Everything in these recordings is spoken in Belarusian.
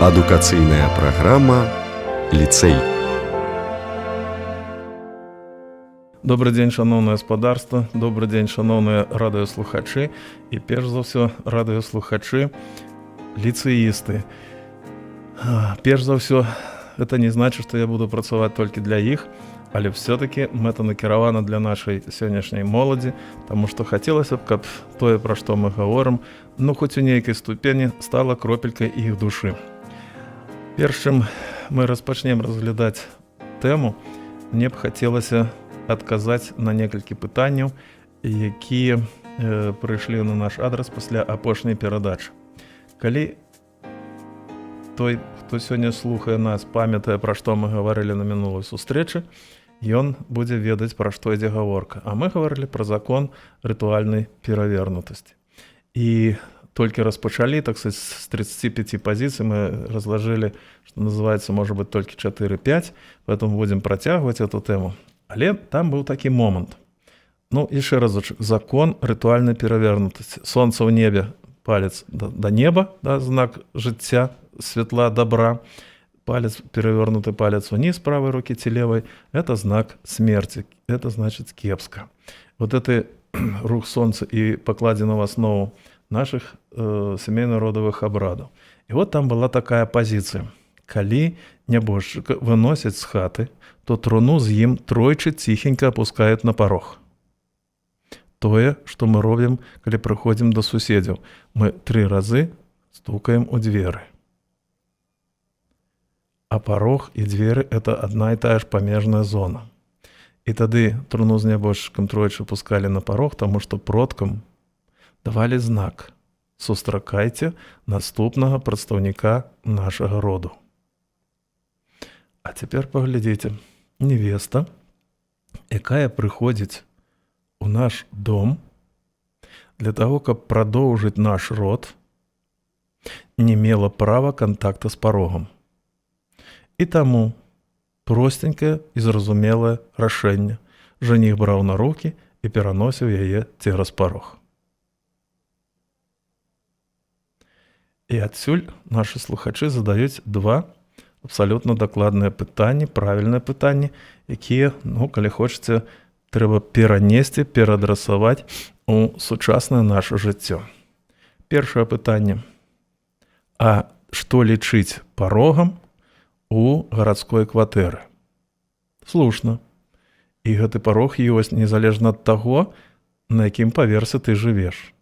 Адукацыйная праграма «Ліцэй». Добрый дзень, шаноўнае гаспадарства, добрый дзень, шаноўныя радыёслухачы і перш за ўсё радыёслухачы ліцэісты. Перш за ўсё, это не значыць, што я буду працаваць толькі для іх, але все-таки мэта накіравана для нашай сённяшняй моладзі, таму што хацелася б, каб тое, пра што мы гаворым, хоць у нейкай ступені стала кропелькай іх душы. Перш чым мы распачнем разглядаць тэму, мне б хацелася адказаць на некалькі пытанняў, якія прыйшлі на наш адрас пасля апошняй перадачы. Калі той, хто сёння слухае нас, памятае, пра што мы гаварылі на мінулай сустрэчы, ён будзе ведаць, пра што ідзе гаворка. А мы гаварылі пра закон рытуальнай перавернутасці. І толькі распачалі, так сказать, з 35 пазіцый мы разложили, что называется, может быть, только 4-5, поэтому будем працягваць эту тему. Але там быў такі момант. Яшчэ разочек. Закон рытуальнай перавернутасці. Сонца ў небе, палец до неба, да, знак жыцця, светла, добра. Палец, перевернутый палец вниз правой руки ці левой, это знак смерти, это значит кепска. Вот это рух солнца и покладено в основу наших семейно-родовых обрадов. И вот там была такая позиция. Калі нябожчыка выносяць з хаты, то труну з ім тройчы ціхенька опускают на порог. Тое, што мы робім, калі прыходзім да суседзяў. Мы 3 разы стукаем у дзверы. А порог і дзверы — это одна і тая ж памежная зона. І тады труну з нябожчыкам тройчы пускалі на порог, таму што продкам давалі знак: сустракайце наступнага прадстаўніка нашага роду. А цяпер паглядзіце, невеста, якая прыходзіць у наш дом для таго, каб прадоўжыць наш род, не мела права кантакта з парогам. І таму простенькае і зразумелае рашэнне. Жаніх браў на рукі і пераносіў яе цераз парог. І адсюль нашы слухачы задаюць 2 абсалютна дакладныя пытанні, правільныя пытанні, якія, калі хочаце, трэба перанесці, пераадрасаваць у сучаснае наше жыццё. Першае пытанне. А што лічыць парогам у гарадской кватэры? Слушна. І гэты парог ёсць незалежна ад таго, на якім паверсе ты жывеш.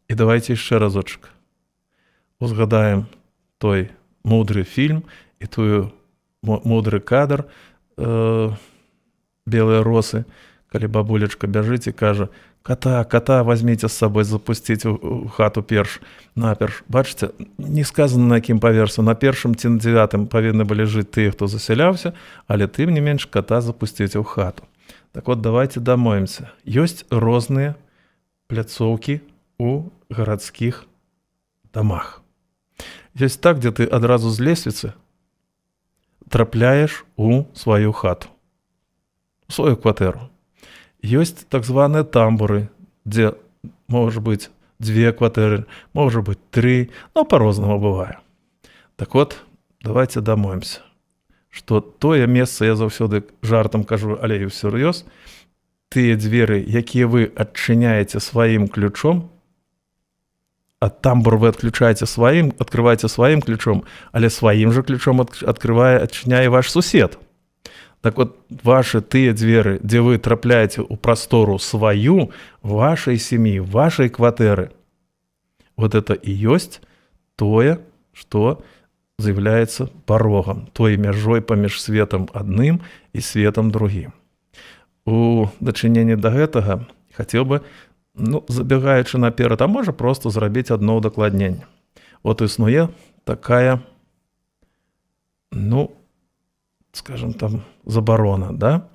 І давайте яшчэ разочек. Узгадаем той мудры фільм і той мудры кадр «Белыя росы», калі бабулечка бяжыць і кажа: кота возьмите з сабой, запусціць у хату наперш. Бачыце, не сказано на якім паверсе, на 1-м ці на 9-м павінны былі жыць тыя, хто засяляўся, але тым не менш кота запусціць у хату. Так вот, давайте дамовімся. Ёсць розныя пляцоўкі у гарадскіх домах. Ёсць так, где ты адразу з лесвіцы трапляеш у сваю хату, у сваю кватэру. Ёсць так званыя тамбуры, дзе можа быць 2 кватэры, можа быць 3, по-рознаму бывае. Так вот, давайте дамовімся, што тое месца, я заўсёды жартам кажу, але і ўсур'ёз, тыя дзверы, якія вы адчыняеце сваім ключом, а тамбур вы адключаеце сваім, открываеце сваім ключом, але сваім жа ключом адчыняе ваш сусед. Так вот, ваши тыя дзверы, дзе вы трапляеце ў прастору сваю, вашай сям'і, вашай кватэры, вот это і ёсць тое, што з'яўляецца парогам, той мяжой паміж светам адным і светам другім. У дачыненні да гэтага хацеў бы, забегаючы наперад, а можа просто зрабіць адно ўдакладненне. Вот існуе такая, скажем там, забарона, да,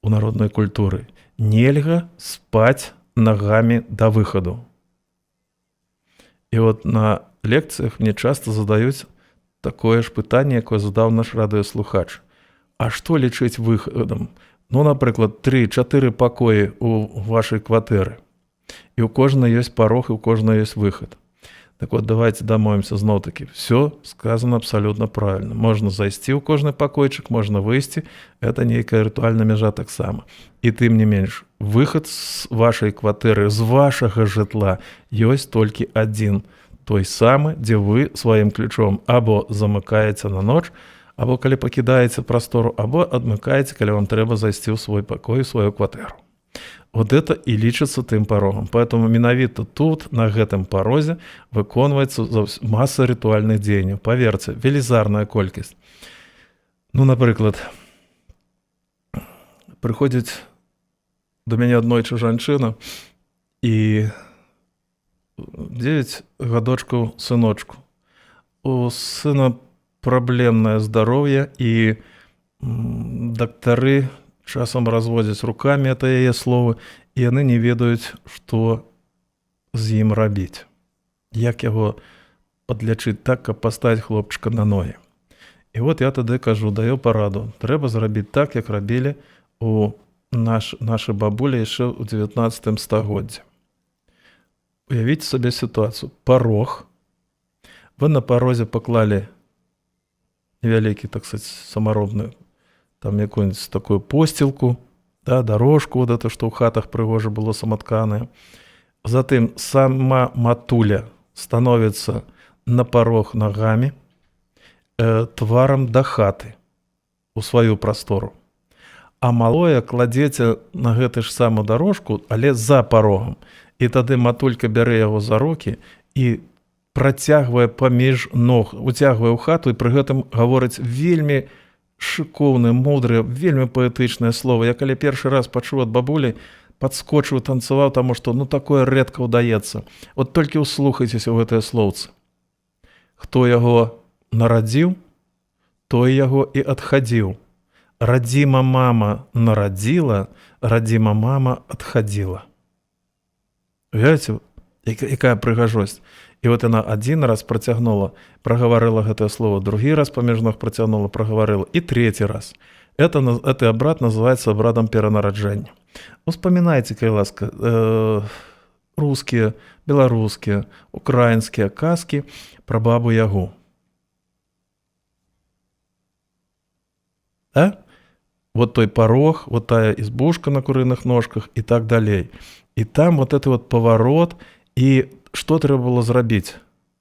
у народной культуры. Нельга спаць нагамі да выхаду. І вот на лекцыях мне часто задаюць такое ж пытанне, якое задаў наш радыёслухач. А што лічыць выхадам? Напрыклад, 3-4 пакоі у вашай кватэры. І ў кожнай ёсць парог, і ў кожнай ёсць выхад. Так вот, давайте домовимся зноў-такі. Все сказано абсолютно правильно. Можна зайсці ў кожны пакойчык, можна выйсці. Это нейкая рытуальная мяжа таксама. І тым не менш, выхад з вашай кватэры, з вашага жытла ёсць толькі адзін. Той самы, дзе вы сваім ключом або замыкаеце на ноч, або калі пакідаеце прастору, або адмыкаеце, калі вам трэба зайсці ў свой пакой, у сваю кватэру. Вот это и лічыцца тым парогам. Поэтому менавіта тут, на гэтым парозе, выконваецца маса рытуальных дзеянняў. Паверце, велізарная колькасць. Ну, напрыклад, прыходзіць до мяне аднойчы жанчына і 9 гадочкаў сыночку. У сына праблемнае здароўе, і дактары часам разводзяць рукамі, это яе словы, і яны не ведаюць, што з ім рабіць. Як яго падлячыць так, каб паставіць хлопчыка на ногі. І вот я тады кажу, даю параду. Трэба зрабіць так, як рабілі у нашы бабулі яшчэ ў 19 стагоддзі. Уявіце сабе сітуацыю. Парог. Вы на парозе паклалі невялікі, так сказать, самаробны, там якую-нибудь такую постілку, да, дорожку, вот это, што ў хатах прыгожа было саматканае. Затым сама матуля становіцца на парог нагамі, тварам да хаты у сваю прастору. А малое кладзеце на гэты ж саму дорожку, але за парогам. І тады матулька бярэ яго за рукі і працягвае паміж ног, уцягвае ў хату, і пры гэтым гаворыць вельмі шыкоўныя, мудрыя, вельмі паэтычныя словы. Я калі першы раз пачуў ад бабулі, падскочыў, танцаваў, таму што ну такое рэдка ўдаецца. Вот толькі ўслухайцеся ў гэтыя слоўцы. Хто яго нарадзіў, той яго і адхадзіў. Радзіма мама нарадзіла, радзіма мама адхадзіла. Уявіце, якая прыгажосць. І вот яна адзін раз працягнула, прагаварыла гэтае слово, другі раз паміж ног працягнула, прагаварыла, і трэці раз. Этот абрад называется абрадам перанараджэння. Успамінайце, калі ласка, рускія, беларускія, украінскія казкі пра бабу Ягу. А? Вот той порог, вот тая избушка на курыных ножках и так далей. И там вот это вот поворот, и што трэба было зрабіць?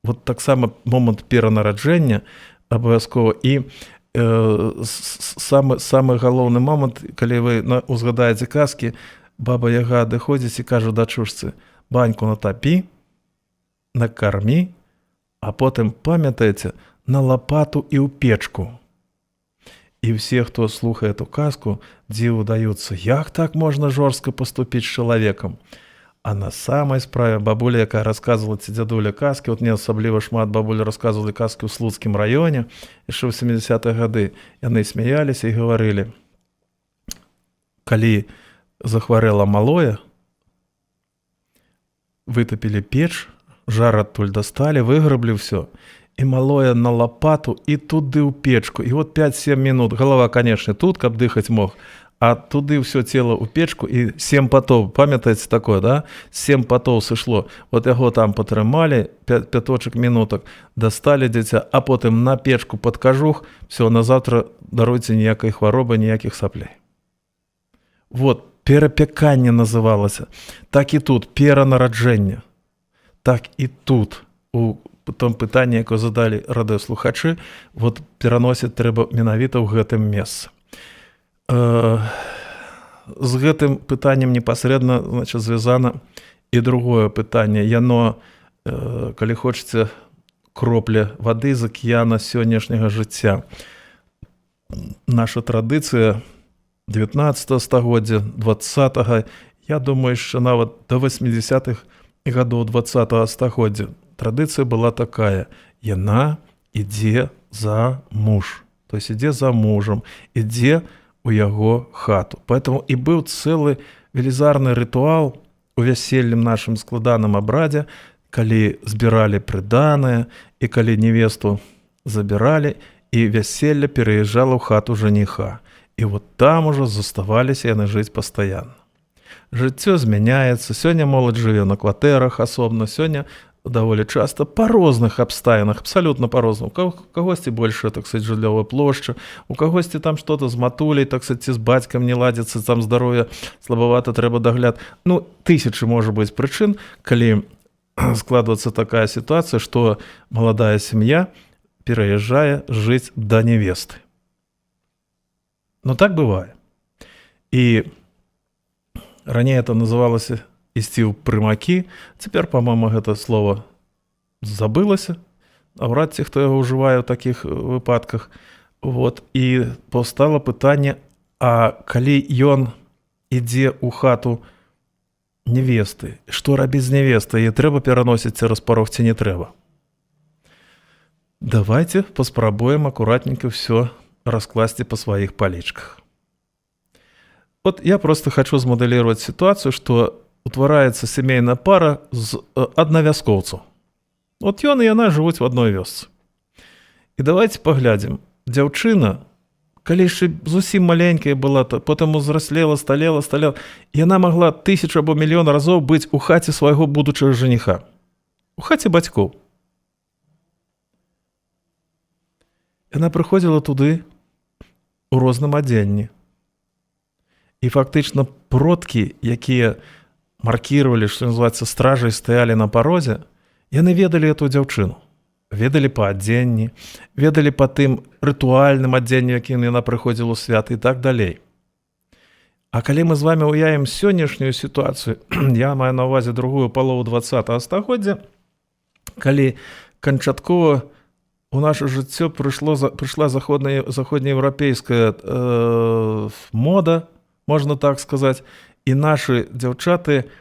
Вот таксама момант перанараджэння абавязкова, і самы галоўны момант, калі вы узгадаеце казкі, баба Яга адыходзіць і кажа дачушцы: баньку натапі, накармі, а потым, памятаеце, на лапату і ў печку. І все, хто слухае эту казку, дзіву даюцца, як так можна жорстка паступіць з чалавекам. А на самай справе бабуля, якая расказвала ці дзядуля казкі, вот мне асабліва шмат бабулі расказвалі казкі ў Слуцкім раёне, яшчэ ў 70-х гады, яны смяяліся і гаварылі: калі захварэла малое, вытапілі печ, жар адтуль дасталі, выграблі ўсё, і малое на лапату і туды ў печку. І вот 5-7 минут, голова, конечно, тут, каб дыхаць мог, а туды ўсё цело ў печку, і 7 потоў, памятаеце такое, да? 7 потоў сышло. Вот яго там патрымалі, 5 минуток, дасталі дзіця, а потым на печку пад кажух, все, на завтра даруйце ніякай хваробы, ніякіх саплей. Вот, перапяканне называлася. Так і тут, перанараджэнне. Так і тут, у том пытанні, якое задалі радыёслухачы, вот пераносіць трэба менавіта ў гэтым месцы. З гэтым пытаннем непасрэдна, значит, звязана і другое пытанне. Яно, калі хочаце, кропля вады з акіяна сённяшняга жыцця. Наша традыцыя 19 стагоддзя, 20-го, я думаю, яшчэ нават до 80-х гадоў 20-го стагоддзя традыцыя была такая: яна ідзе за муж, то есть ідзе за мужам, ідзе у яго хату. Поэтому і быў цэлы велізарны рытуал у вяселлем нашым складаным абрадзе, калі збіралі прыданае, і калі невесту забіралі, і вяселле пераязджала ў хату жаніха. І вот там ужо заставаліся яны жыць пастаянна. Жыццё змяняецца, сёння моладзь жыве на кватэрах асобна, сёння даволі часта па розных абставінах, абсалютна па-рознаму. У кагосьці больше, так сказать, жыллёвая плошча, у кагосьці там што-то з матуляй, так сказать, ці з бацькам не ладзіцца, там здароўе слабавата, трэба дагляд. Ну, тысячы можа быць прычын, калі складваецца такая сітуацыя, што маладая сям'я пераязджае жыць да невесты. Ну, так бывае. І раней это называлася ісці ў прымакі. Цяпер, па-моему, гэта слово забылася. Наўрад ці хто яго ўжывае ў такіх выпадках. Вот. І паўстала пытанне, а калі ён ідзе ў хату невесты, што рабіць з невестай? Яе трэба пераносіць цераз парог ці не трэба? Давайте паспрабуем акуратненько все раскласти по своих поличках. Вот я просто хочу смоделировать ситуацию, что утварается семейная пара з аднавяскоўцаў. Вот ён і яна жывуць в одной вёсцы. І давайте поглядим. Дзяўчына, калі яшчэ зусім маленькая была, то потым узраслела, сталела, яна могла 1000 або мільён разоў быць у хаце свайго будучага жаніха. У хаце бацькоў. Яна прыходзіла туды у розным адзенні. І фактычна продкі, якія маркіравалі, што называецца, стражай, стаялі на парозе, яны ведалі эту дзяўчыну. Ведалі па адзенні, ведалі па тым рытуальным адзенню, якім яна прыходзіла ў святы і так далей. А калі мы з вамі уявім сённяшнюю сітуацыю, я маю на ўвазе другую палову 20-го стагоддзя, калі канчаткова у наше жыццё прыйшла заходнееўрапейская мода, можна так сказаць, і нашы дзяўчаты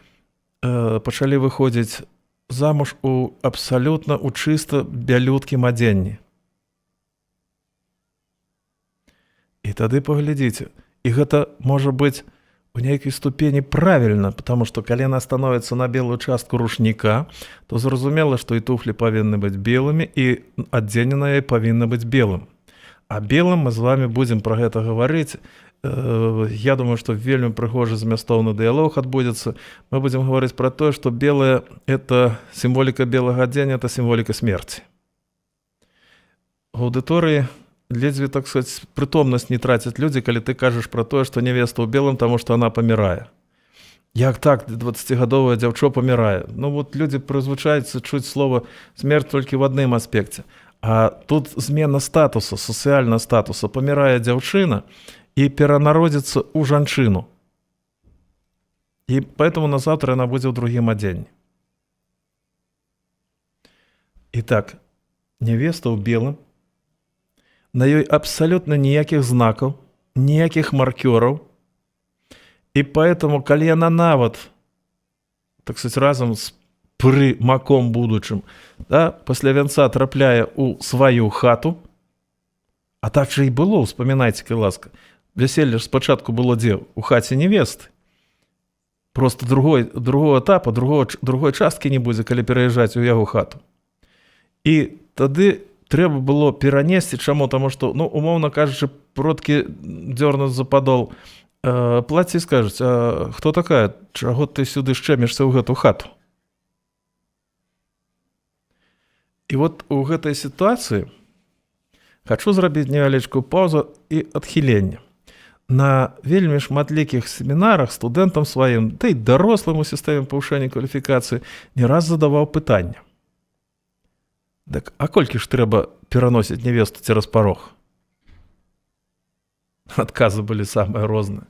пачалі выходзіць замуж у абсалютна у чыста бялюткім адзенні. І тады паглядзіце, і гэта можа быць у нейкай ступені правільна, потому што калі яна становіцца на белую частку рушніка, то зразумела, што і туфлі павінны быць белымі, і адзенне на яе павінна быць белым. А белым мы з вами будзем пра гэта гаварыць. Я думаю, што вельмі прыгожы змястоўны дыялог адбудзецца. Мы будзем гаварыць пра тое, што белае – это сімволіка белага адзення, это сімволіка смерці. У аўдыторыі ледзьве, так сказать, прытомнасць не трацяць людзі, калі ты кажаш пра тое, што невеста ў белым, таму што она памірае. Як так 20-гадовая дзяўчо памірае? Ну вот людзі прызвычаюцца чуць слова смерць толькі в адным аспекце. А тут змена статуса, сацыяльнага статуса. Памірае дзяўчына і перанародзіцца ў жанчыну. І поэтому на завтра яна будзе ў другім адзенні. Итак, невеста ў белым, на ёй абсолютно ніякіх знакаў, ніякіх маркёраў. І поэтому, калі яна нават, так сказать, разам з прымаком будучым, да, пасля вянца трапляе ў сваю хату, а так же і было, успамінайце, калі ласка. Вяселле ж спачатку было дзе? У хаце невесты. Просто другого этапа, другой часткі не будзе, калі пераязджаць у яго хату. І тады трэба было перанесці, чаму? Таму што, ну, умоўна кажучы, продкі дзёрнуць за падол плаці і скажуць, а хто такая? Чаго ты сюды шчэмішся ў гэту хату? І вот у гэтай сітуацыі хачу зрабіць невялічкую паузу і адхіленне. На вельмі шматлікіх семінарах студэнтам сваім, да і дарослым у сістэме павышэння кваліфікацыі не раз задаваў пытанне. Так, а колькі ж трэба пераносіць невесту цераз парог? Адказы былі самыя розныя.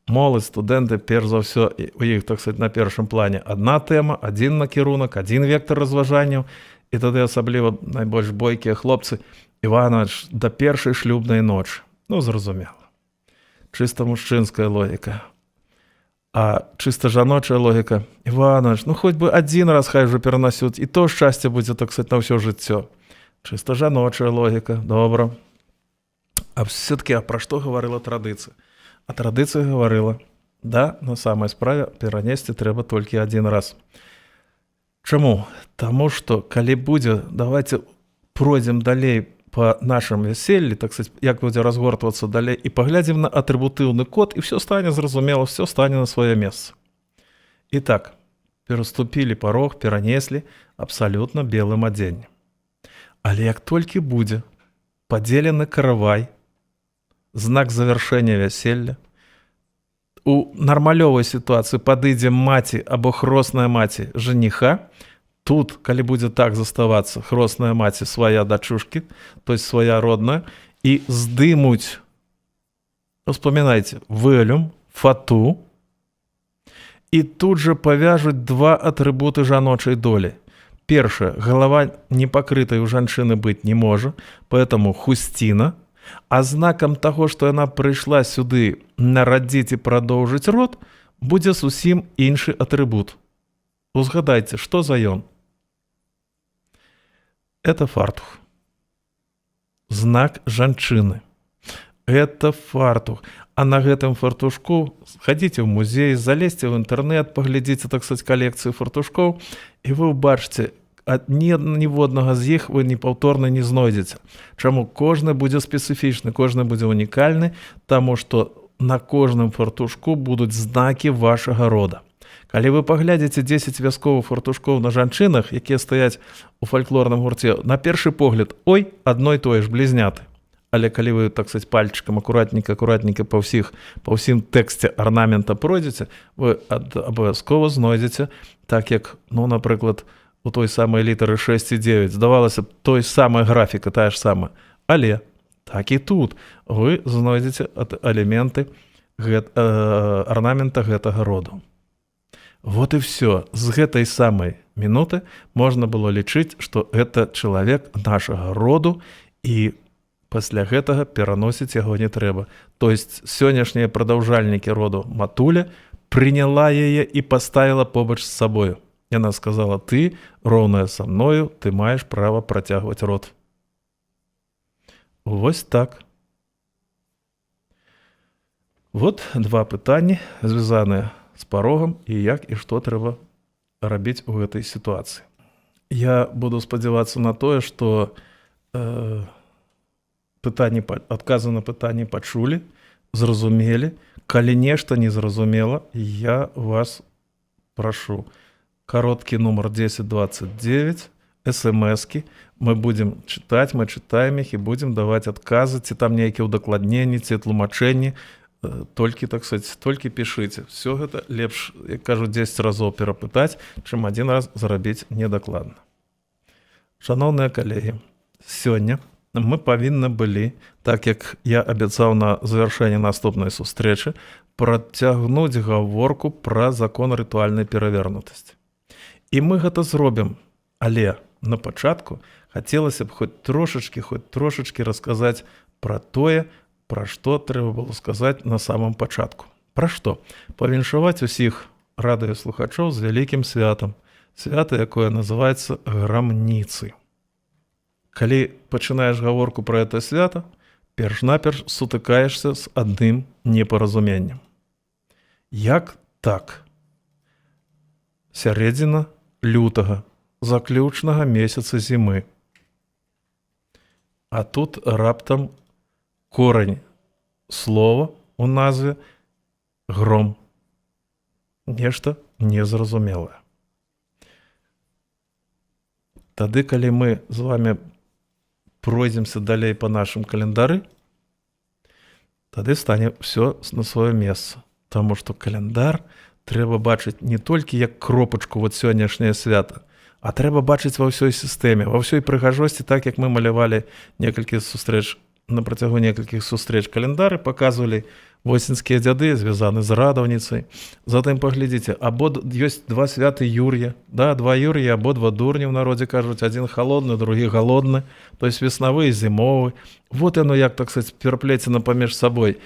Моладзь, студэнты, перш за ўсё, у іх, так сказать, на першым плане адна тэма, адзін накірунак, адзін вектар разважанняў, і тады асабліва найбольш бойкія хлопцы: Іванович, да першай шлюбнай ночы. Ну, зразумела. Чыста мужчынская логіка. А чыста жаночая логіка: Іванович, ну хоць бы адзін раз хай же перанасюць, і то шчасце будзе, так сказать, на ўсё жыццё. Чыста жаночая логіка, добра. А все-таки, пра што гаварыла традыцыя? А традыцыя гаварыла: да, на самай справе перанесці трэба толькі адзін раз. Чаму? Таму што, калі будзе, давайте пройдзем далей по нашым вяселлі, так сказать, як будзе разгортвацца далей, і паглядзім на атрыбутыўны код, і все стане зразумела, все стане на сваё месца. Итак, пераступілі парог, перанеслі абсалютна белым адзеннем. Але як толькі будзе падзелены каравай, знак завяршэння вяселля, у нармалёвай сітуацыі падыдзе маці або хросная маці жаніха, тут, калі будзе так заставацца, хросная маці свая дачушкі, то есть свая родная, і здымуць, успамінайце, вэлюм, фату, і тут жа павяжуць два атрыбуты жаночай долі. Першае, галава непакрытай у жанчыны быць не можа, поэтому хусціна, а знакам таго, што яна прыйшла сюды нарадзіць і прадоўжыць род, будзе зусім іншы атрыбут. Узгадайце, што за ён? Это фартух. Знак жанчыны. Это фартух. А на гэтым фартушку сходите ў музей, залезьте ў інтэрнэт, паглядзіце, так сказать, калекцыю фартушкоў, і вы ўбачыце, ніводнага з іх вы непаўторна не знойдзеце. Чаму? Кожны будзе спецыфічны, кожны будзе унікальны, таму што на кожным фартушку будуць знакі вашага рода. Калі вы паглядзіце 10 вясковых фартушкоў на жанчынах, якія стаяць у фальклорным гурце, на першы погляд, ой, адно і тое ж, блізняты. Але калі вы, так сказать, пальчикам акуратненько па ўсім тэксце арнамента пройдзеце, вы абавязкова знойдзеце, так як, напрыклад, у той самай літары 6 і 9, здавалася б, той самая графіка, тая ж самая. Але так і тут вы знойдзеце элементы арнамента гэтага роду. Вот и все. З гэтай самай минуты можна было лічыць, што гэта чалавек нашага роду, і пасля гэтага пераносіць яго не трэба. То есть сённяшнія прадаўжальнікі роду Матуля прыняла яе і паставіла побач з сабою. Яна сказала: ты, роўная са мною, ты маеш права працягваць род. Вось так. Вот два пытанні, звязаныя з парогам, і як і што трэба рабіць у гэтай сітуацыі. Я буду спадзявацца на тое, што адказы на пытанні пачулі, зразумелі. Калі нешта не зразумела, я вас прашу. Кароткі нумар 1029, смс-кі. Мы будзем чытаць, мы чытаем іх і будзем даваць адказы, ці там нейкія ўдакладненні, ці тлумачэнні. Толькі, так сказать, толькі пішыце. Все гэта лепш, як кажу, 10 разоў перапытаць, чым один раз зрабіць недакладна. Шаноўныя калегі, сёння мы павінны былі, так як я абяцаў на завяршэнне наступнай сустрэчы, працягнуць гаворку пра закон рытуальнай перавернутасці. І мы гэта зробім, але на пачатку хацелася б хоць трошачкі расказаць пра тое, пра што трэба было сказаць на самом пачатку. Пра што? Павіншаваць усіх радыёслухачоў з вялікім святам. Свята, якое называецца грамніцы. Калі пачынаеш гаворку пра гэта свята, перш-наперш сутыкаешся з адным непаразуменнем. Як так? Сярэдзіна лютага, заключнага месяца зімы. А тут раптам корань слова у назве гром. Нешта незразумелае. Тады, калі мы з вами пройдземся далей па нашым календары, тады стане все на сваё месца. Таму што календар трэба бачыць не толькі як кропачку вот сённяшняе свята, а трэба бачыць ва ўсёй сістэме, ва ўсёй прыгажосці, так як мы малявалі некалькі сустрэч, на працягу некалькіх сустрэч календары, паказвалі восеньскія дзяды, звязаны з радаўніцай. Затым паглядзіце, ёсць два святы Юр'я, да, два Юр'я, абодва дурні ў народзе кажуць, адзін халодны, другі галодны, то есть веснавы і зімовы. Вот яно як, так сказать, пераплецена паміж сабой.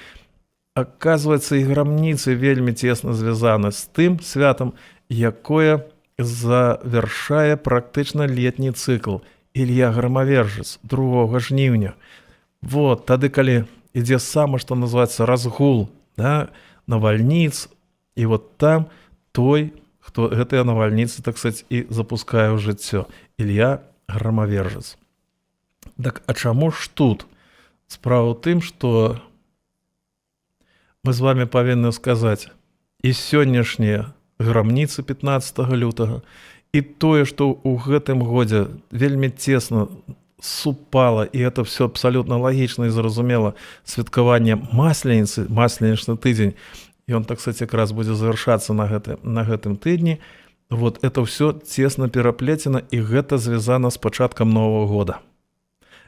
Аказваецца, і грамніцы вельмі цесна звязаны з тым святам, якое завяршае практычна летні цыкл. Ілья Грамавержец 2 жніўня. Вот, тады, калі ідзе саме, што называецца разгул, да, навальніц, і вот там той, хто гэтыя навальніцы, так сказать, і запускае ў жыццё. Ілья Грамавержец. Так, а чаму ж тут? Справа ў тым, што мы з вами павінны сказаць, і сённяшнія грамніцы 15 лютага. І тое, што ў гэтым годзе вельмі цесна супала, і это все абсалютна лагічна і зразумела, святкаванне масленіцы, масленічны тыдзень, ён, так сказать, якраз будзе завяршацца на гэтым тыдні. Вот это все цесна пераплецена, і гэта звязана з пачаткам Новага года.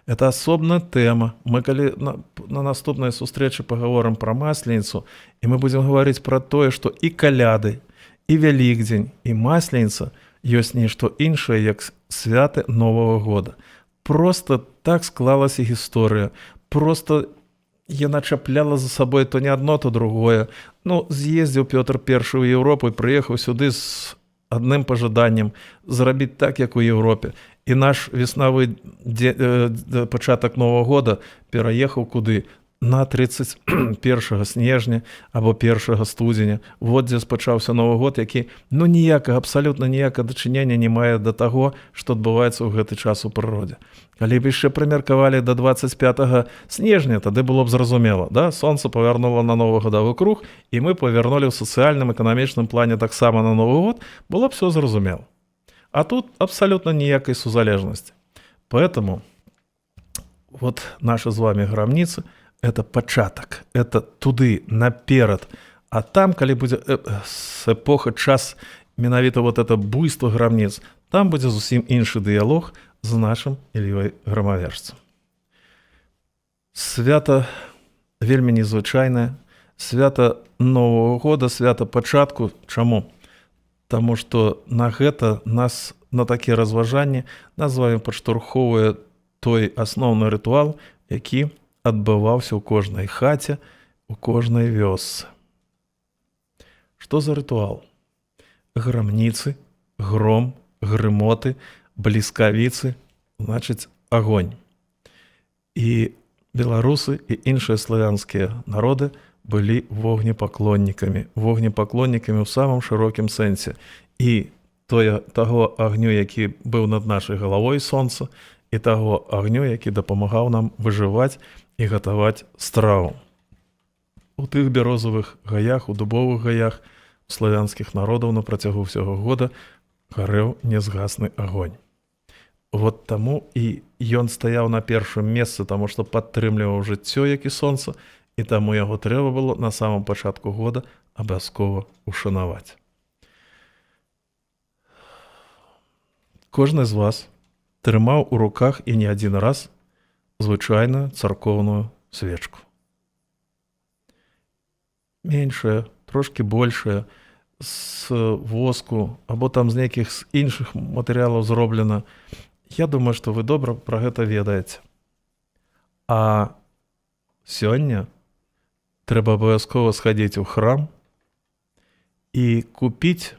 Это асобная тэма. Мы калі на наступнай сустрэчы пагаворым пра масленіцу, і мы будзем гаварыць пра тое, што і каляды, і Вялікдзень, і масленіца ёсць нешта іншае, як святы Новага года. Просто так склалася гісторыя. Просто яна чапляла за сабой то не адно, то другое. Ну, з'ездзіў Пётр I ў Еўропу і прыехаў сюды з адным пажаданнем зрабіць так, як у Еўропе. І наш веснавы пачатак Новага года пераехаў куды? На 31 снежня або 1 студзеня. Вот дзе спачаўся Новы год, які абсалютна ніякага дачынення не мае да таго, што адбываецца ў гэты час у прыродзе. Калі б яшчэ прымеркавалі да 25 снежня, тады было б зразумела, да? Сонца павярнула на новы гадавы круг, і мы павярнулі ў сацыяльным, эканамічным плане таксама на Новы год, было б все зразумела. А тут абсалютна ніякай сузалежнасці. Поэтому вот наша з вами грамніцы – это пачатак, это туды, наперад. А там, калі будзе эпоха, час, менавіта вот это буйство грамніц, там будзе зусім іншы дыялог з нашым Ільёй Грамавержцам. Свята вельмі незвычайнае, свята Новага года, свята пачатку. Чаму? Таму што на гэта нас, на такія разважанні, нас з вами падштурхоўвае той асноўны рытуал, які адбываўся ў кожнай хаце, у кожнай вёсцы. Што за рытуал? Грамніцы, гром, грымоты, бліскавіцы, значыць, агонь. І беларусы і іншыя славянскія народы былі вогнепаклоннікамі ў самым шырокім сэнсе. І таго агню, які быў над нашай галавой сонца, і таго агню, які дапамагаў нам выжываць і гатаваць страву. У тых бярозавых гаях, у дубовых гаях у славянскіх народаў на працягу ўсяго года гарэў нязгасны агонь. Вот таму і ён стаяў на першым месцы, таму што падтрымліваў жыццё, як і сонца, і таму яго трэба было на самом пачатку года абавязкова ушанаваць. Кожны з вас трымаў у руках і не адзін раз звычайную царкоўную свечку. Меншая, трошки большая, з воску, або там з нейкіх іншых матэрыялаў зроблена. Я думаю, што вы добра пра гэта ведаеце. А сёння трэба абавязкова схадзіць у храм і купіць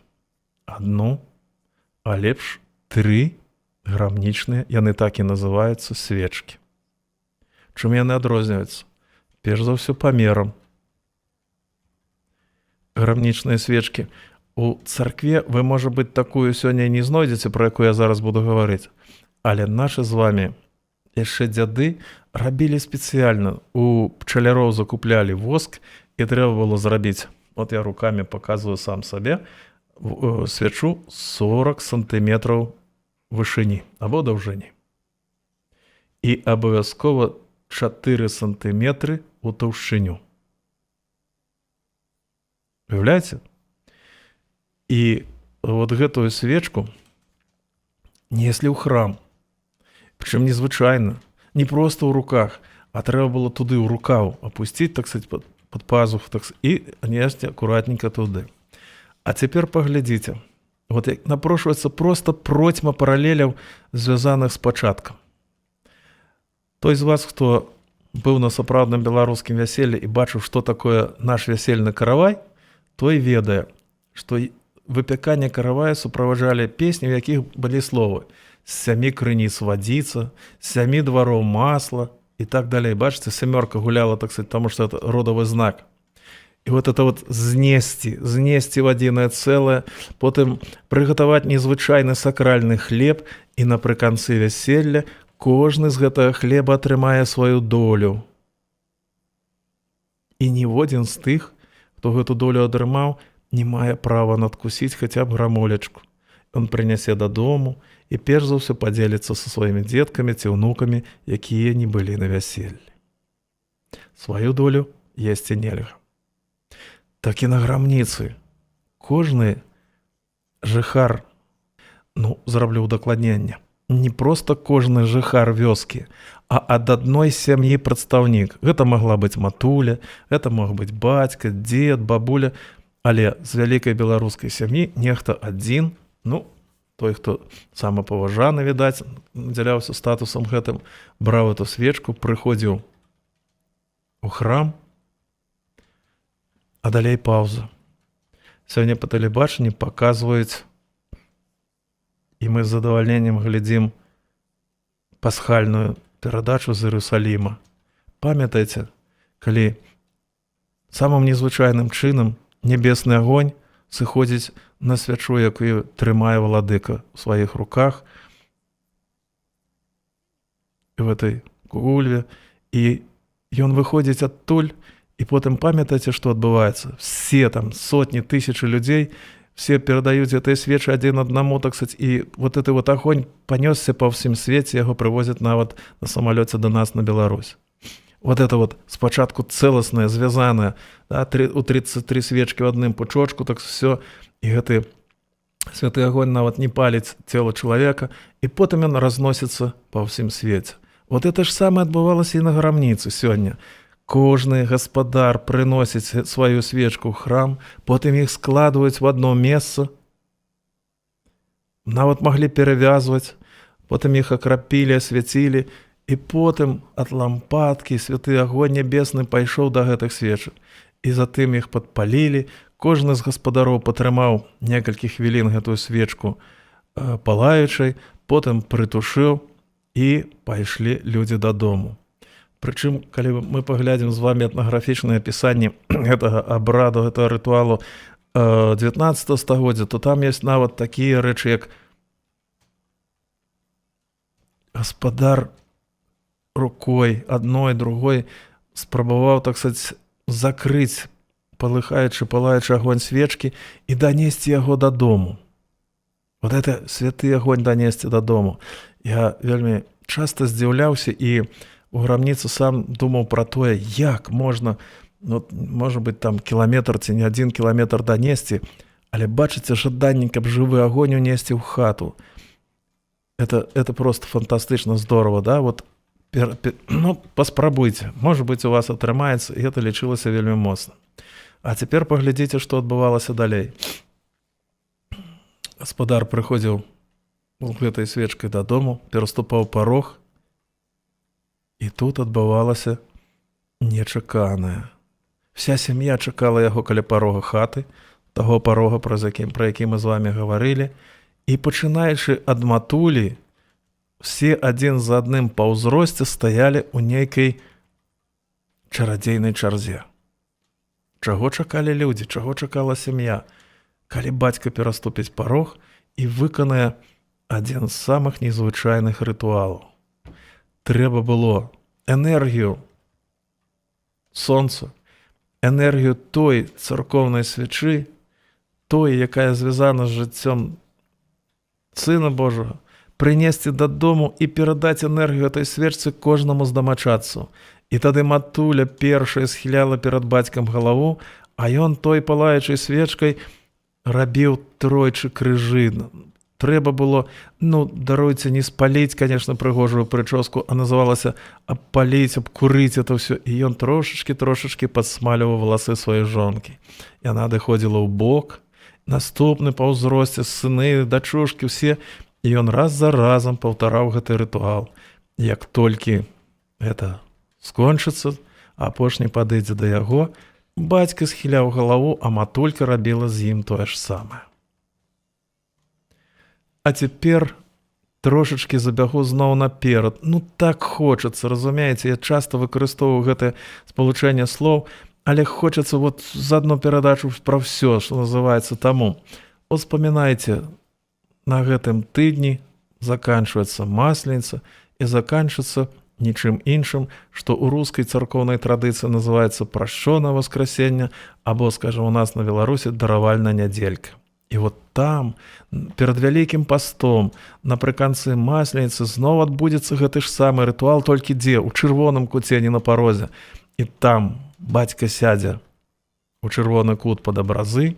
адну, а лепш 3 грамнічныя, яны так і называюцца, свечкі. Чым яны адрозніваюцца? Перш за ўсё памерам. Грамнічныя свечкі. У царкве вы, можа быць, такую сёння не знойдзеце, про якую я зараз буду гаварыць. Але нашы з вамі яшчэ дзяды рабілі спецыяльна. У пчаляроў закуплялі воск, і трэба было зрабіць, вот я руками показываю сам сабе, свечу 40 сантиметраў вышыні або даўжыні. І абавязкова 4 сантиметры у таўшчыню. Уявляеце? І вот гэтую свечку неслі ў храм. Прычым незвычайна, не проста ў руках, а трэба было туды ў рукаў апусціць, так сказать, под пазух, і несці акуратненько туды. А цяпер паглядзіце. Вот напрошваецца просто процьма паралеляў, звязаных з пачаткам. Той з вас, хто быў на сапраўдным беларускім вяселлі і бачыў, што такое наш вясельны каравай, той ведае, што выпяканне каравая суправаджалі песні, у якіх былі словы «З 7 крыніц вадзіца», «З 7 двароў масла» і так далей. Бачыце, 7 гуляла, так сказать, таму што это родавы знак. І вот это вот знесці в адзінае цэлае, потым прыгатаваць незвычайны сакральны хлеб, і напрыканцы вяселля кожны з гэтага хлеба атрымае сваю долю. І ніводзін з тых, хто гэту долю атрымаў, не мае права надкусіць хаця б грамолечку. Ён прынясе дадому і перш за ўсё падзеліцца са сваімі дзеткамі ці ўнукамі, якія не былі на вяселлі. Сваю долю есці нельга. Так і на грамніцы. Кожны жыхар, зраблю удакладненне, не проста кожны жыхар вёскі, а ад адной сям'і прадстаўнік. Гэта магла быць матуля, гэта мог быць бацька, дзед, бабуля, але з вялікай беларускай сям'і нехта адзін, той, хто самапаважаны, відаць, надзяляўся статусам гэтым, браў эту свечку, прыходзіў у храм, а далей паўза. Сёння па тэлебачанні паказваюць, і мы з задавальненнем глядзім пасхальную перадачу з Іерусаліма. Памятаеце, калі самым незвычайным чынам нябесны агонь сыходзіць на свячу, якую трымае владыка ў сваіх руках, і в этой кульве, і ён выходзіць адтуль, і потым памятаеце, што адбываецца? Все там сотні, тысячы людзей, все перадаюць этой свечы адзін аднаму, так сказать, і вот этой вот агонь панёсся па ўсім свеце, яго прывозяць нават на самалёце да нас на Беларусь. Вот это вот спачатку цэласнае, звязанае, у 33 свечкі ў адным пучочку, так все, і гэты святы агонь нават не паліць цела чалавека, і потым ён разносіцца па ўсім свеце. Вот это ж самае адбывалася і на грамніцы сёння. Кожны гаспадар прыносіць сваю свечку ў храм, потым іх складваюць в одно месца, нават маглі перавязваць, потым іх акрапілі, асвяцілі, і потым ад лампадкі святы агонь нябесны пайшоў да гэтых свечак. І затым іх падпалілі, кожны з гаспадароў патрымаў некалькі хвілін гэтую свечку палаючай, потым прытушыў, і пайшлі людзі дадому. Прычым, калі мы паглядзім з вами этнаграфічнае апісанне гэтага абраду, гэтага рытуалу 19 стагоддзя, то там ёсць нават такія рэчы, як гаспадар рукой адной, другой спрабаваў, так сказать, закрыць палаючы агонь свечкі і данесці яго дадому. Вот это святы агонь данесці дадому. Я вельмі часта здзіўляўся і у грамніцы сам думаў пра тое, як можна, можа быць, там кіламетр ці не 1 кіламетр данесці, але бачыце жаданне, каб жывы агонь унесці ў хату. Это просто фантастычна здорово, да? Вот, паспрабуйце, можа быць, у вас атрымаецца, і гэта лічылася вельмі моцна. А цяпер паглядзіце, што адбывалася далей. Гаспадар прыходзіў з гэтай свечкай дадому, пераступаў парог, і тут адбывалася нечаканае. Вся сям'я чакала яго каля парога хаты, таго парога, пра які мы з вами гаварылі, і пачынаючы ад матулі, все адзін за адным па ўзросце стаялі ў нейкай чарадзейнай чарзе. Чаго чакалі людзі, чаго чакала сям'я? Калі бацька пераступіць парог і выканае адзін з самых незвычайных рытуалаў. Трэба было энергію сонца, энергію той царкоўнай свячы, той, якая звязана з жыццём Сына Божага, прынесці дадому і перадаць энергію этой свечцы кожнаму з дамачадцаў. І тады матуля першая схіляла перад бацькам галаву, а ён той палаючай свечкай рабіў тройчы крыжы. Трэба было, даруйце, не спаліць, конечно, прыгожую прычоску, а называлася абпаліць, абкурыць это ўсё. І ён трошачкі падсмаліваў валасы сваёй жонкі. Яна адыходзіла ў бок, наступны па ўзросце, сыны, дачушкі, усе. І ён раз за разам паўтараў гэты рытуал. Як толькі гэта скончыцца, апошні падыдзе да яго, бацька схіляў галаву, а матулька рабіла з ім тое ж самае. А цяпер трошачкі забягу зноў наперад. Так хочацца, разумееце, я часта выкарыстоўваю гэтае спалучэнне слоў, але хочацца вот за одну перадачу пра ўсё, што называецца, таму. Успамінайце, на гэтым тыдні заканчваецца Масленица і заканчваецца нічым іншым, што ў рускай царкоўнай традыцыі называецца прашчонае воскресенне, або, скажем, у нас на Беларусі даравальная нядзелька. І вот там, перад Вялікім пастом, напрыканцы Масленицы, зноў адбудзецца гэты ж самы рытуал, толькі дзе? У чырвоным куце, не на парозе. І там бацька сядзе у чырвоны кут пад абразы,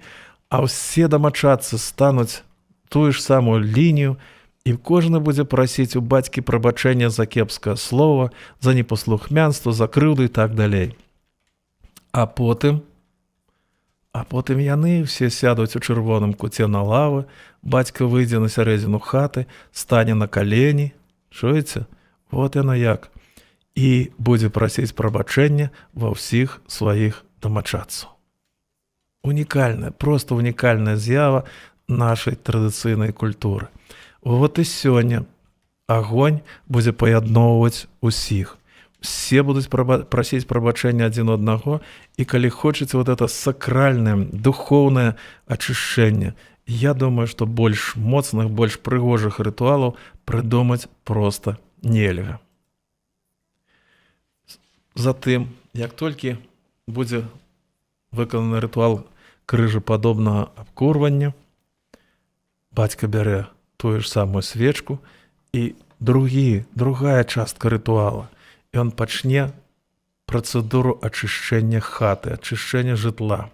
а ўсе дамачадцы стануць тую ж самую лінію, і кожны будзе прасіць у бацькі прабачэння за кепскае слова, за непаслухмянства, за крыўду і так далей. А потым яны ўсе сядуць у чырвоным куце на лавы, бацька выйдзе на сярэдзіну хаты, стане на калені, чуеце? Вот яно як. І будзе прасіць прабачэння ва ўсіх сваіх дамачадцаў. Унікальная, проста унікальная з'ява нашай традыцыйнай культуры. Вот і сёння агонь будзе паядноўваць усіх. Все будуць прасіць прабачэння адзін у аднаго, і калі хочаце вот это сакральнае, духоўнае ачышчэнне, я думаю, што больш моцных, больш прыгожых рытуалаў прыдумаць проста нельга. Затым, як толькі будзе выкананы рытуал крыжападобнага абкурвання, бацька бярэ тую ж самую свечку, і другая частка рытуала. Ён пачне працэдуру ачышчэння хаты, ачышчэння жытла.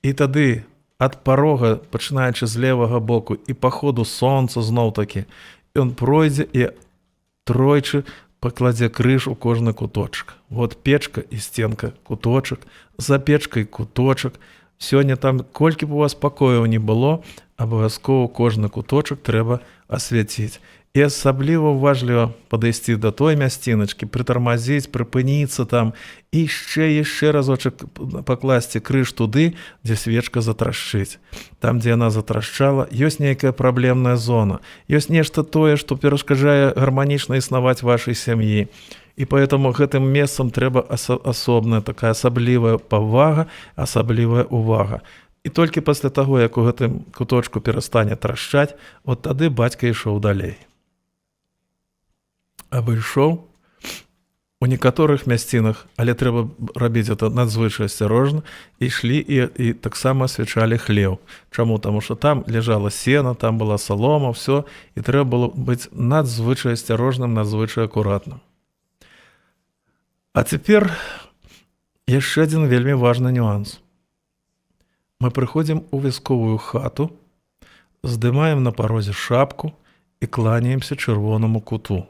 І тады ад парога, пачынаючы з левага боку, і па ходу сонца зноў-такі, ён пройдзе і тройчы пакладзе крыж у кожны куточак. Вот печка і стенка, куточак, за печкай куточак. Сёння там, колькі б у вас пакояў не было, абавязкова кожны куточак трэба асвяціць. І асабліва уважліва падысці да той мясціначкі, прытармазіць, прыпыніцца там, і яшчэ разочак пакласці крыж туды, дзе свечка затрашчыць. Там, дзе яна затрашчала, ёсць нейкая праблемная зона, ёсць нешта тое, што перашкаджае гарманічна існаваць вашай сям'і. І поэтому гэтым месцам трэба асобная такая асаблівая павага, асаблівая увага. І толькі пасля таго, як у гэтым куточку перастане трашчаць, от тады бацька ішоў далей. Абышоў у некаторых мясцінах, але трэба рабіць это надзвычай асцярожна, ішлі і таксама асвячалі хлеў. Чаму? Таму што там ляжала сена, там была салома, все, і трэба было быць надзвычай асцярожным, надзвычай акуратным. А цяпер яшчэ адзін вельмі важны нюанс. Мы прыходзім у вясковую хату, здымаем на парозе шапку і кланяемся чырвонаму куту.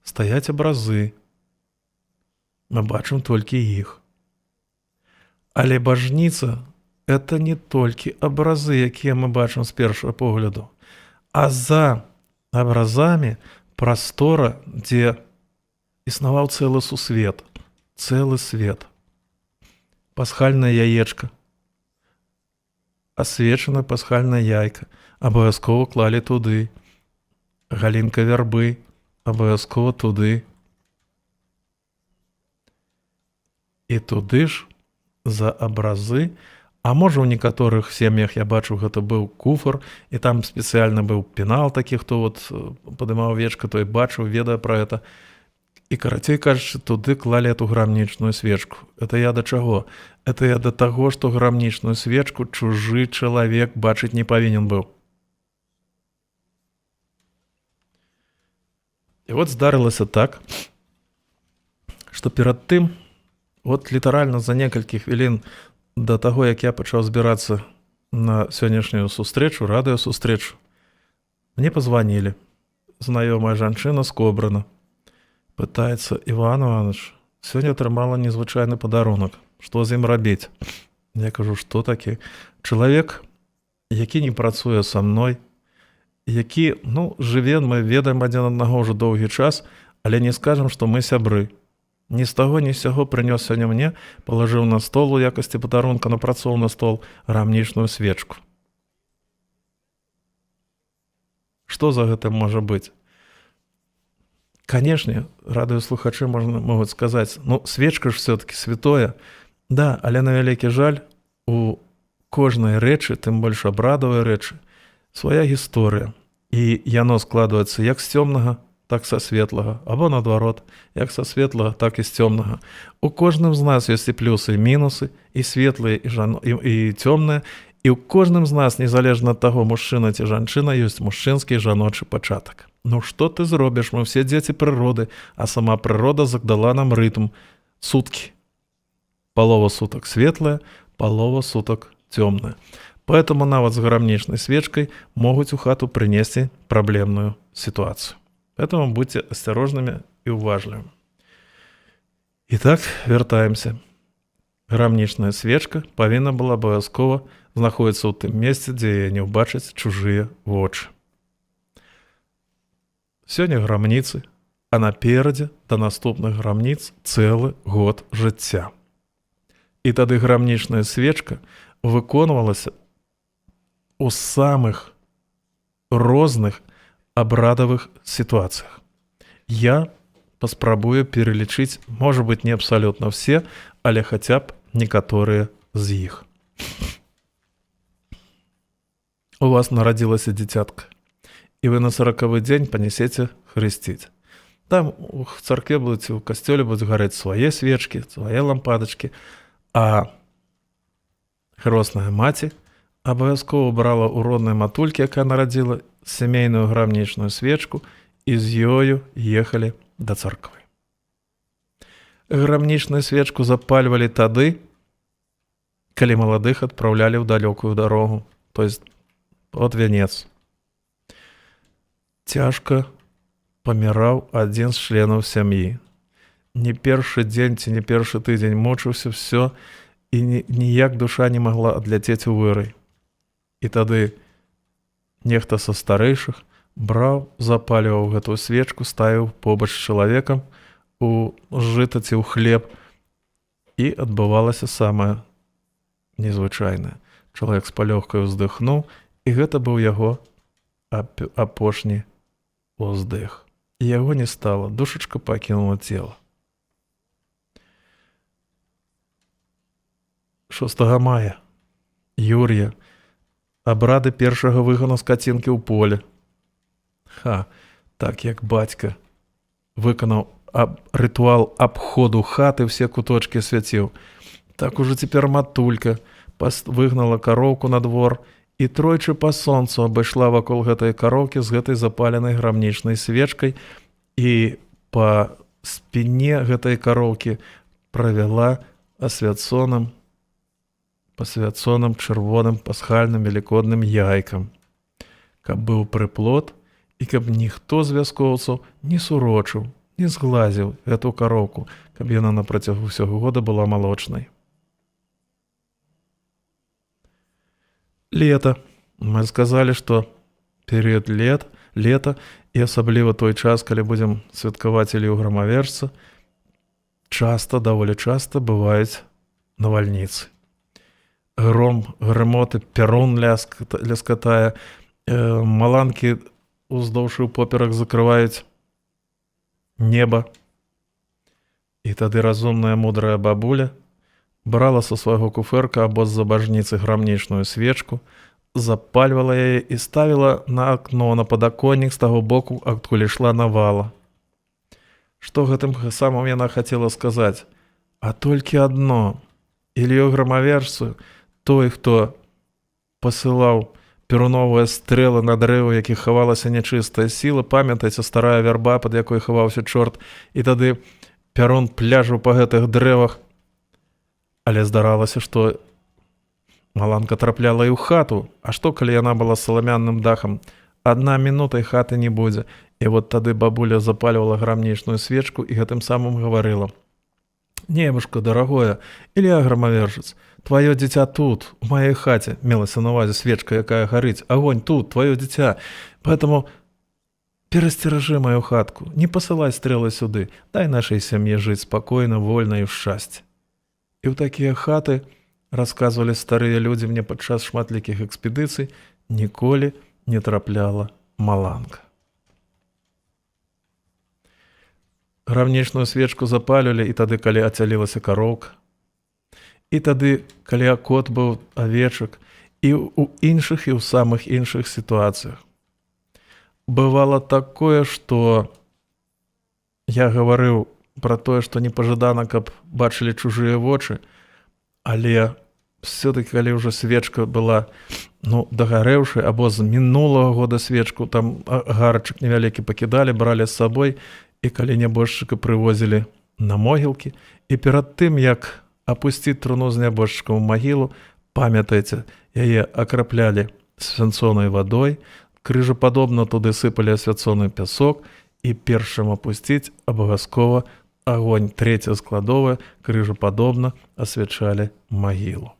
Стаяць абразы. Мы бачым толькі іх. Але бажніца – это не толькі абразы, якія мы бачым з першага погляду, а за абразамі прастора, дзе існаваў цэлы сусвет, цэлы свет. Пасхальнае яечка, асвечана пасхальнае яйка, абавязкова клалі туды. Галінка вярбы, абавязкова туды. І туды ж за абразы, а можа ў некаторых сем'ях, я бачу, гэта быў куфар, і там спецыяльна быў пенал такі, хто вот падымаў вечка, той бачыў, ведае пра гэта. І карацей кажучы, туды клалі эту грамнічную свечку. Это я да чаго? Это я да таго, што грамнічную свечку чужы чалавек бачыць не павінен быў. І вот здарылася так, што перад тым, вот літаральна за некалькі хвілін да таго, як я пачаў збірацца на сённяшнюю сустрэчу, радыёсустрэчу, мне пазванілі. Знаёмая жанчына з Кобрына. Пытаецца: Іван Іванович, сёння атрымала незвычайны падарунак. Што з ім рабіць? Я кажу, што такі? Чалавек, які не працуе са мной, які, жыве, мы ведаем адзін аднаго ўжо доўгі час, але не скажам, што мы сябры. Ні з таго, ні з сяго прынёс сёння мне, палажыў на стол у якасці падарунка на працоўны стол грамнічную свечку. Што за гэтым можа быць? Канешне, радыёслухачы могуць сказаць, свечка ж все-таки святое. Да, але на вялікі жаль, у кожнай рэчы, тым больш абрадавай рэчы, свая гісторыя. І яно складваецца як з цёмнага, так са светлага, або наадварот, як са светлага, так і з цёмнага. У кожным з нас ёсць і плюсы, і мінусы, і светлыя, і цёмныя, і ў кожным з нас, незалежна ад таго, мужчына ці жанчына, ёсць мужчынскі і жаночы пачатак. Ну што ты зробіш? Мы ўсе дзеці прыроды, а сама прырода задала нам рытм. Суткі. Палова сутак светлая, палова сутак цёмная. Поэтому нават з грамнічнай свечкой могуць у хату прынесці праблемную ситуацию. Поэтому будьте осторожными и уважливыми. Итак, вертаемся. Грамнічная свечка павінна была абавязкова знаходзіцца ў тым месцы, дзе не ўбачаць чужыя вочы. Сёння грамніцы, а наперадзе да наступных грамніц цэлы год жыцця. І тады грамнічная свечка выконвалася у самых розных абрадавых ситуациях. Я паспрабую перелічыць, можа быть, не абсалютна все, але хаця б некаторыя з іх. У вас нарадзілася дзіцятка, і вы на 40-й дзень панесеце хрысціць. Там у царкве будуць, у касцёле будуць гарэць свае свечкі, свае лампадачкі, а хросная маці абавязкова брала ў роднай матулькі, якая нарадзіла, сямейную грамнічную свечку, і з ёю ехалі да царквы. Грамнічную свечку запальвалі тады, калі маладых адпраўлялі ў далёкую дарогу, то есть от вянец. Цяжка паміраў адзін з членаў сям'і. Не першы дзень ці не першы тыдзень мучыўся всё, і ніяк душа не магла адляцець у вырай. І тады нехта са старэйшых браў, запаліваў гэтую свечку, ставіў побач з чалавекам у жыта ці ў хлеб, і адбывалася самае незвычайнае. Чалавек з палёгкай уздыхнуў, і гэта быў яго апошні уздых. І яго не стала, душачка пакінула цела. 6 мая, Юр'я, абрады першага выгану скацінкі ў поле. Так як бацька выканаў рытуал абходу хаты, все куточки свяціў, так уже цяпер матулька выгнала кароўку на двор і тройчы па сонцу абышла вакол гэтай кароўкі з гэтай запаленай грамнічнай свечкай і па спіне гэтай кароўкі правяла пасвяцоным чырвоным пасхальным велікодным яйкам, каб быў прыплод і каб ніхто з вяскоўцаў не сурочыў, не зглазіў гэту кароўку, каб яна на працягу ўсяго года была малочнай. Лето. Мы сказалі, што перыяд лета і асабліва той час, калі будзем святкаваць Ілью Грамавержца, даволі часта бываюць навальніцы. Гром, грымоты, пярун ляскатае, маланкі уздоўж і поперак закрываюць неба. І тады разумная мудрая бабуля брала са свайго куфэрка або з забажніцы грамнічную свечку, запальвала яе і ставіла на акно, на падаконнік з таго боку, адкуль ішла навала. Што гэтым самым яна хацела сказаць? А толькі адно. Ілью Грамавержцу, той, хто пасылаў перуновыя стрэлы на дрэвы, якіх хавалася нячыстая сіла, памятайце, старая вярба, пад якой хаваўся чорт, і тады пярун пляжыў па гэтых дрэвах. Але здаралася, што маланка трапляла і ў хату, а што, калі яна была саламянным дахам? 1 мінута і хаты не будзе. І вот тады бабуля запальвала грамнічную свечку і гэтым самым гаварыла: «Небушка, дарагое, Ілля Грамавержец, твоё дзіця тут, у маёй хаце», мелася на ўвазе свечка, якая гарыць, «агонь тут, твоё дзіця, поэтому перасцеражы маю хатку, не пасылай стрэлы сюды, дай нашай сям'і жыць спакойна, вольна і ў шчасці». І ў такія хаты, расказвалі старыя людзі мне падчас шматлікіх экспедыцый, ніколі не трапляла маланка. Грамнічную свечку запалювалі і тады, калі ацялілася кароўка, і тады, калі кот быў авечак, і ў іншых, і ў самых іншых сітуацыях. Бывала такое, што я гаварыў пра тое, што непажадана, каб бачылі чужыя вочы, але все-таки, калі ўжо свечка была дагарэўшая, або з мінулага года свечку, там гарачак невялікі пакідалі, бралі з сабой, і калі нябожчыка прывозілі на могілкі, і перад тым, як апусціць труну з нябожчыкам у магілу, памятайце, яе акраплялі свянцонай вадой, крыжападобна туды сыпалі асвяцоны пясок, і першым апусціць абавязкова агонь. Трэця складовая, крыжападобна асвячалі магілу.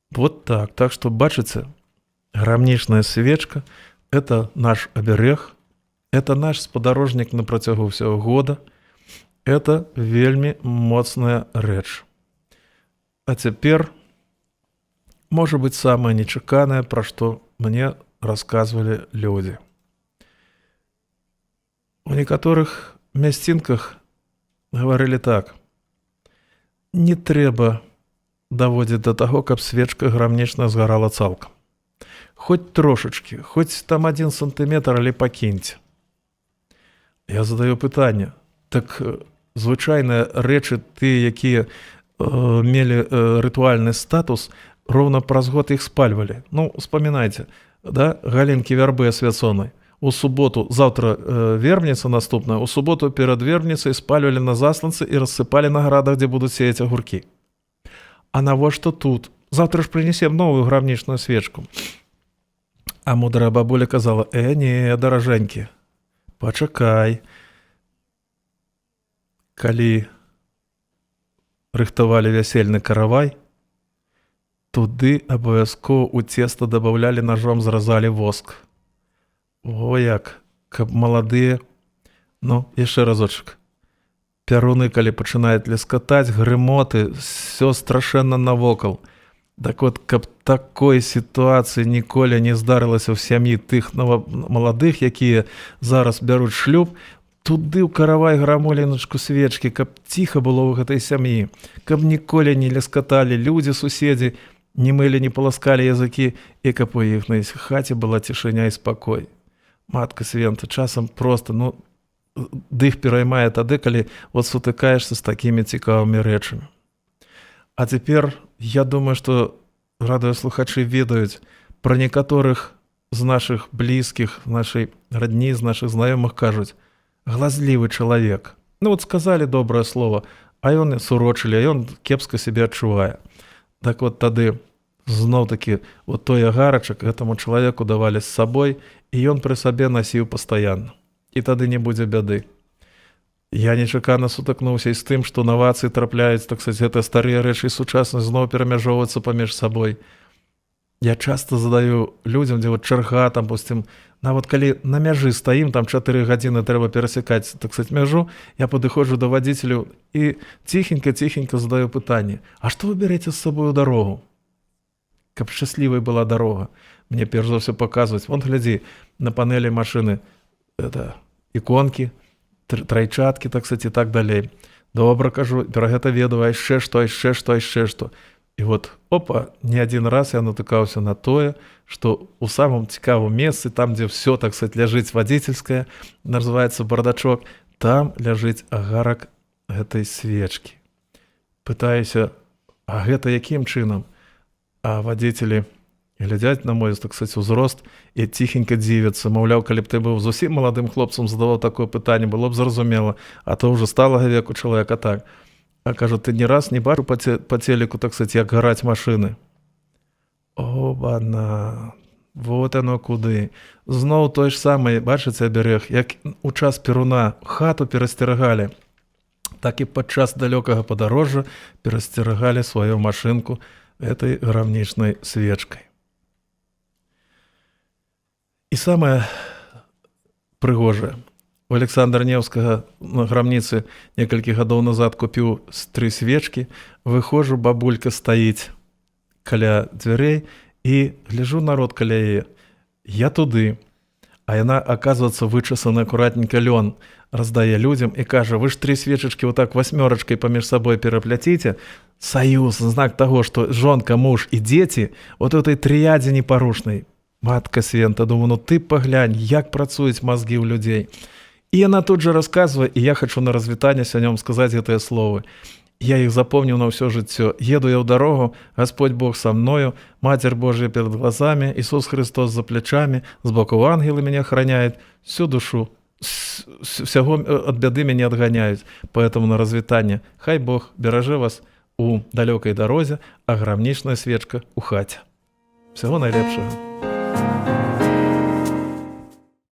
Вот так. Так что, бачыце, грамнічная свечка – это наш оберег, это наш спадарожнік на працягу ўсяго года, это вельмі моцная рэч. А цяпер, можа быць, самае нечаканае, пра што мне расказвалі людзі. У некаторых мясцінках гаварылі так: не трэба даводзіць да таго, каб свечка грамнічна згарала цалкам. Хоць трошачкі, хоць там 1 сантыметр, але пакіньце. Я задаю пытанне: так звычайныя рэчы, тыя, якія мелі рытуальны статус, роўна праз год іх спальвалі. Успамінайце, да? Галінкі вярбы асвяцонай. У суботу, заўтра вербніца наступная, у суботу перад вербніцай спальвалі на засланцы і рассыпалі на градах, дзе будуць сеяць агуркі. А навошта тут? Заўтра ж прынесем новую грамнічную свечку. А мудрая бабуля казала: не, даражэнькі, пачакай. Калі рыхтавалі вясельны каравай, туды абавязкова ў цеста дабаўлялі ножом, зразалі воск. О, як, каб маладыя, яшчэ разочак. Пяруны, калі пачынаюць ляскатаць, грымоты, все страшэнна навокал. Так от, каб такой сітуацыі ніколі не здарылася ў сям'і тых маладых, якія зараз бяруць шлюб, туды ў каравай грамоліначку свечкі, каб ціха было ў гэтай сям'і, каб ніколі не ляскаталі людзі, суседзі, не мылі, не паласкалі языкі, і каб у іхнай хаце была цішыня і спакой. Матка Свента, часам проста, дых пераймае тады, калі сутыкаешся з такімі цікавымі рэчамі. А цяпер, я думаю, што радыёслухачы ведаюць пра некаторых з нашых блізкіх, нашай радні, з нашых знаёмых кажуць: глазлівы чалавек. Сказалі добрае слово, а ён сурочылі, а ён кепска сябе адчувае. Так от тады зноў-такі той агарачак гэтаму чалавеку давалі з сабой, і ён пры сабе насіў пастаянна. І тады не будзе бяды. Я нечакана сутыкнуўся і з тым, што навацыі трапляюць, так сказаць, гэтыя старыя рэчы і сучаснасць зноў перамяжоўваюцца паміж сабой. Я часта задаю людзям, дзе чарга, там, нават калі на мяжы стаім, там 4 гадзіны трэба перасякаць, так сказаць, мяжу, я падыходжу да вадзіцелю і ціхенька задаю пытанне: а што вы бярэце з сабою дарогу? Каб шчаслівай была дарога. Мне перш за ўсё паказваць: вон, глядзі, на панелі машыны іконкі, трайчаткі, так сказаць, і так далей. Добра, кажу, пра гэта ведаю, а яшчэ што. І опа, не адзін раз я натыкаўся на тое, што ў самым цікавым месцы, там, дзе ўсё, так сказаць, ляжыць вадзіцельскае, называецца бардачок, там ляжыць агарак гэтай свечкі. Пытаюся: а гэта якім чынам? А вадзіцелі глядзяць на мой, так сказаць, узрост і ціхенька дзівяцца. Маўляў, калі б ты быў зусім маладым хлопцам, задаваў такое пытанне, было б зразумела, а то ўжо сталага веку чалавека так. А кажу: ты ні раз не бачыў па телеку, так сказаць, як гараць машыны? Оба-на, вот оно куды. Зноў той ж самы, бачыце, аберег, як у час Перуна хату перасцерагалі, так і падчас далёкага падарожжа перасцерагалі сваю машынку этой грамнічнай свечкай. І самае прыгожае. У Александра Невскага на грамніцы некалькі гадоў назад купіў 3 свечкі, выходжу, бабулька стаіць каля дзвярэй і гляжу народ каля яе. Я туды, а яна, аказваецца, вычасаны акуратненька лён раздае людзям і кажа: вы ж 3 свечачкі вот так 8 паміж сабой перапляціце, саюз, знак таго, што жонка, муж і дзеці вот у этой трыядзе непарушнай. Матка Свента, думаю, ты паглянь, як працуюць мазгі ў людзей. І яна тут же расказвае, і я хачу на развітанне сёння вам сказаць гэтыя словы. Я іх запомніў на ўсё жыццё. Еду я ў дарогу, Господь Бог са мною, Матерь Божия перед глазами, Иисус Христос за плечами, сбоку ангелы меня охраняют, всю душу, всего от беды меня отгоняют. Поэтому на развітанне хай Бог бережи вас у далёкай дарозе, а грамнічная свечка у хаце. Всего найлепшага.